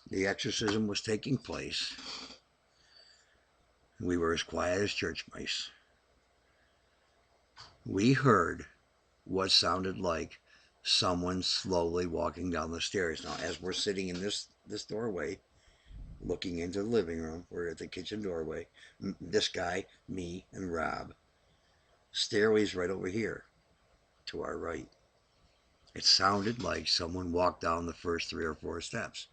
The exorcism was taking place. We were as quiet as church mice. We heard what sounded like someone slowly walking down the stairs. Now, as we're sitting in this doorway, looking into the living room, we're at the kitchen doorway. This guy, me, and Rob. Stairway's right over here, to our right. It sounded like someone walked down the first 3 or 4 steps.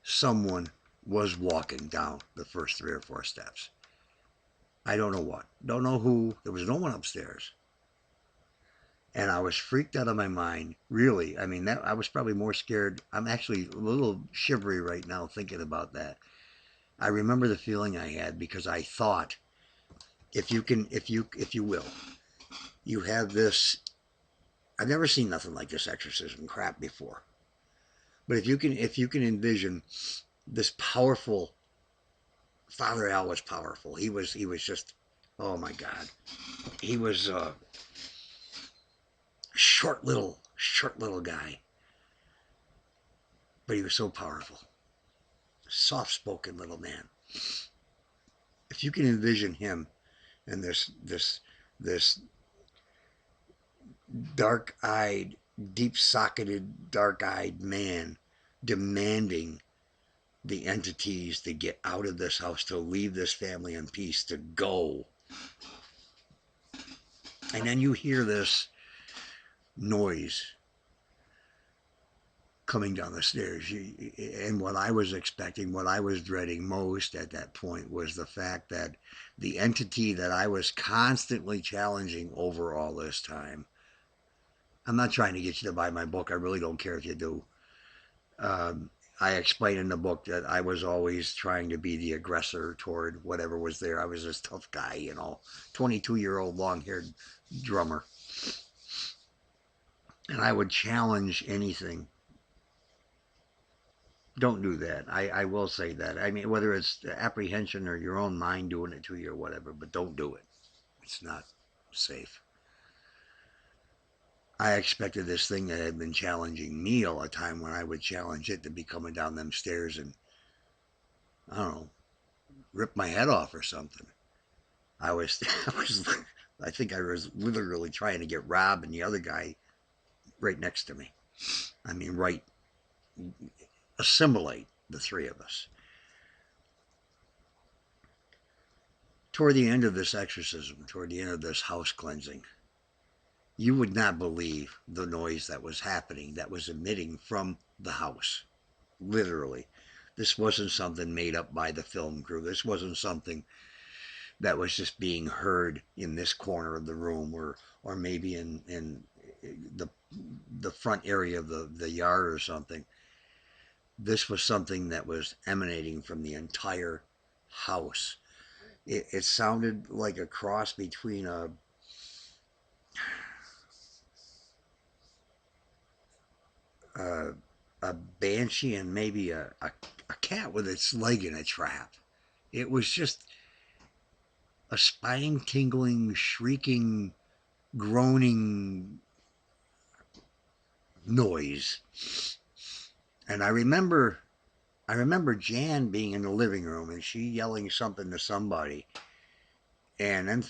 Someone was walking down the first 3 or 4 steps. I don't know what. Don't know who. There was no one upstairs. And I was freaked out of my mind. Really. I mean, I was probably more scared. I'm actually a little shivery right now thinking about that. I remember the feeling I had because I thought, if you will, you have this. I've never seen nothing like this exorcism crap before. But if you can envision this powerful Father Al was powerful. He was just, oh my God. He was a short little guy, but he was so powerful. Soft spoken little man. If you can envision him and this dark eyed, deep socketed, dark eyed man demanding the entities to get out of this house, to leave this family in peace, to go. And then you hear this noise coming down the stairs. And what I was expecting, what I was dreading most at that point was the fact that the entity that I was constantly challenging over all this time. I'm not trying to get you to buy my book. I really don't care if you do. I explain in the book that I was always trying to be the aggressor toward whatever was there. I was this tough guy, 22-year-old long-haired drummer. And I would challenge anything. Don't do that. I will say that. I mean, whether it's apprehension or your own mind doing it to you or whatever, but don't do it. It's not safe. I expected this thing that had been challenging me all the time when I would challenge it to be coming down them stairs and, I don't know, rip my head off or something. I think I was literally trying to get Rob and the other guy right next to me. I mean, assimilate the three of us. Toward the end of this exorcism, toward the end of this house cleansing, you would not believe the noise that was happening, that was emitting from the house. Literally. This wasn't something made up by the film crew. This wasn't something that was just being heard in this corner of the room or maybe in the front area of the yard or something. This was something that was emanating from the entire house. It sounded like a cross between a banshee and maybe a cat with its leg in a trap. It was just a spine-tingling, shrieking, groaning noise. And I remember Jan being in the living room and she yelling something to somebody. And then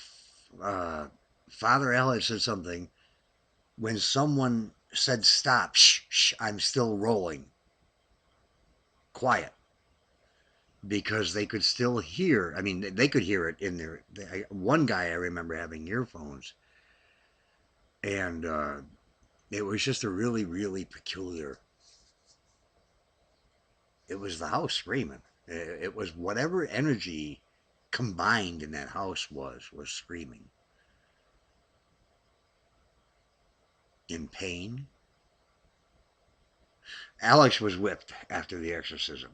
Father Al had said something. When someone said stop, shh, I'm still rolling. Quiet. Because they could still hear. I mean, they could hear it in there. One guy I remember having earphones. And it was just a really, really peculiar. It was the house screaming. It was whatever energy combined in that house was screaming. In pain. Alex was whipped after the exorcism.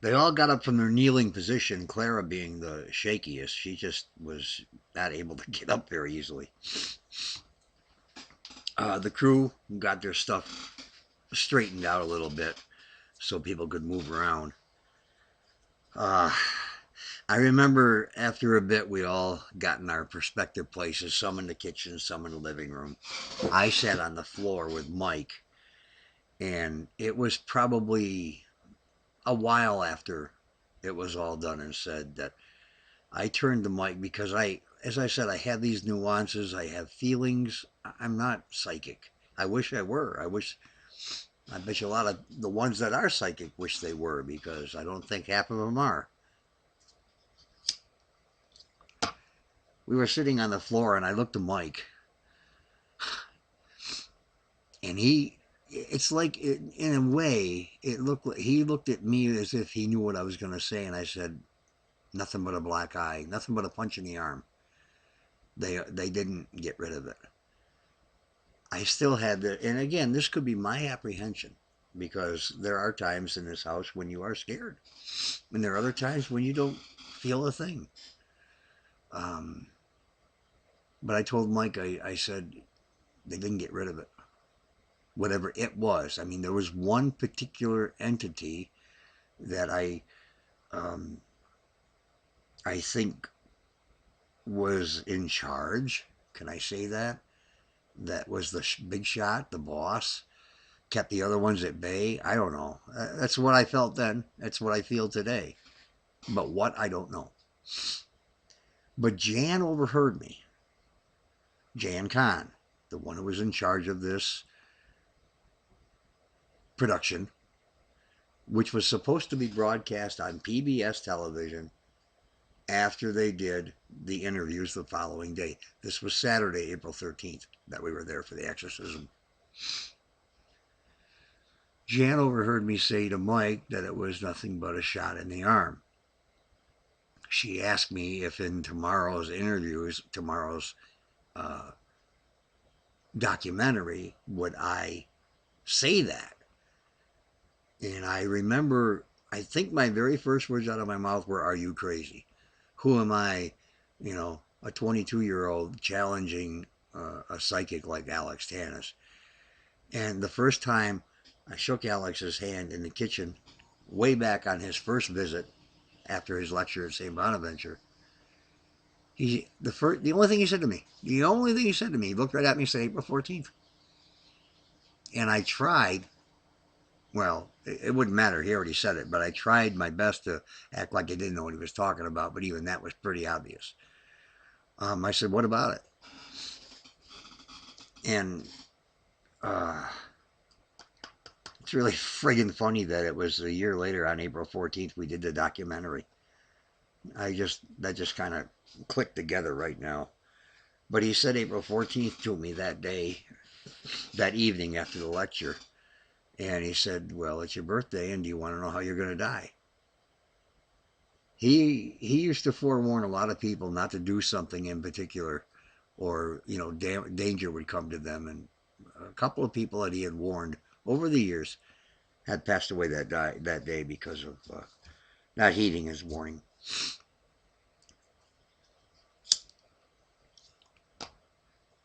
They all got up from their kneeling position, Clara being the shakiest. She just was not able to get up very easily. The crew got their stuff straightened out a little bit so people could move around. I remember after a bit, we all got in our respective places, some in the kitchen, some in the living room. I sat on the floor with Mike, and it was probably a while after it was all done and said that I turned to Mike because as I said, I have these nuances, I have feelings. I'm not psychic. I wish I were. I bet you a lot of the ones that are psychic wish they were because I don't think half of them are. We were sitting on the floor and I looked at Mike and it's like in a way it looked like he looked at me as if he knew what I was going to say, and I said nothing but a black eye, nothing but a punch in the arm. They didn't get rid of it. I still had the, and again, this could be my apprehension because there are times in this house when you are scared, and there are other times when you don't feel a thing. Um, but I told Mike, I said they didn't get rid of it, whatever it was. I mean, there was one particular entity that um, I think was in charge. Can I say that? That was the big shot, the boss. Kept the other ones at bay. I don't know. That's what I felt then. That's what I feel today. But what, I don't know. But Jan overheard me. Jan Kahn, the one who was in charge of this production, which was supposed to be broadcast on PBS television after they did the interviews the following day. This was Saturday, April 13th, that we were there for the exorcism. Jan overheard me say to Mike that it was nothing but a shot in the arm. She asked me if in tomorrow's interviews, tomorrow's uh, documentary, would I say that? And I remember, I think my very first words out of my mouth were, "Are you crazy? Who am I, a 22-year-old challenging a psychic like Alex Tannis?" And the first time I shook Alex's hand in the kitchen, way back on his first visit after his lecture at St. Bonaventure, the only thing he said to me, he looked right at me and said, "April 14th." And I tried, well, it wouldn't matter, he already said it, but I tried my best to act like I didn't know what he was talking about, but even that was pretty obvious. I said, "What about it?" And it's really friggin' funny that it was a year later on April 14th we did the documentary. That just kind of clicked together right now. But he said April 14th to me that day, that evening after the lecture. And he said, "Well, it's your birthday, and do you want to know how you're going to die?" He used to forewarn a lot of people not to do something in particular, or danger would come to them. And a couple of people that he had warned over the years had passed away that day because of not heeding his warning.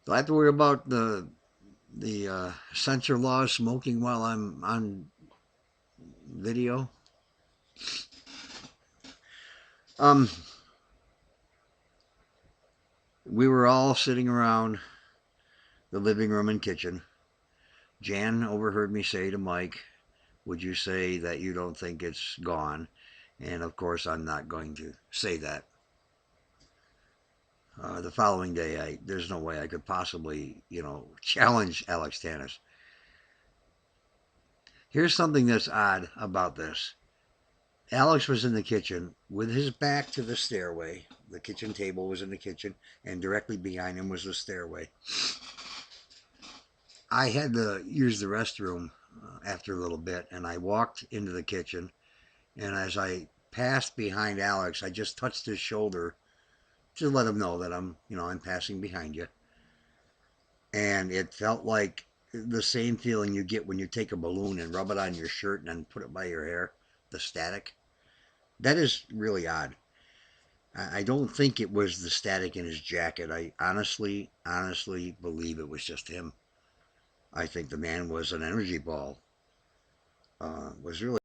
Do I have to worry about the censor laws smoking while I'm on video? Um, we were all sitting around the living room and kitchen. Jan overheard me say to Mike, "Would you say that you don't think it's gone?" And of course, I'm not going to say that. The following day, there's no way I could possibly, challenge Alex Tannis. Here's something that's odd about this. Alex was in the kitchen with his back to the stairway. The kitchen table was in the kitchen, and directly behind him was the stairway. I had to use the restroom after a little bit, and I walked into the kitchen. And as I passed behind Alex, I just touched his shoulder to let him know that I'm passing behind you. And it felt like the same feeling you get when you take a balloon and rub it on your shirt and then put it by your hair, the static. That is really odd. I don't think it was the static in his jacket. I honestly believe it was just him. I think the man was an energy ball. Was really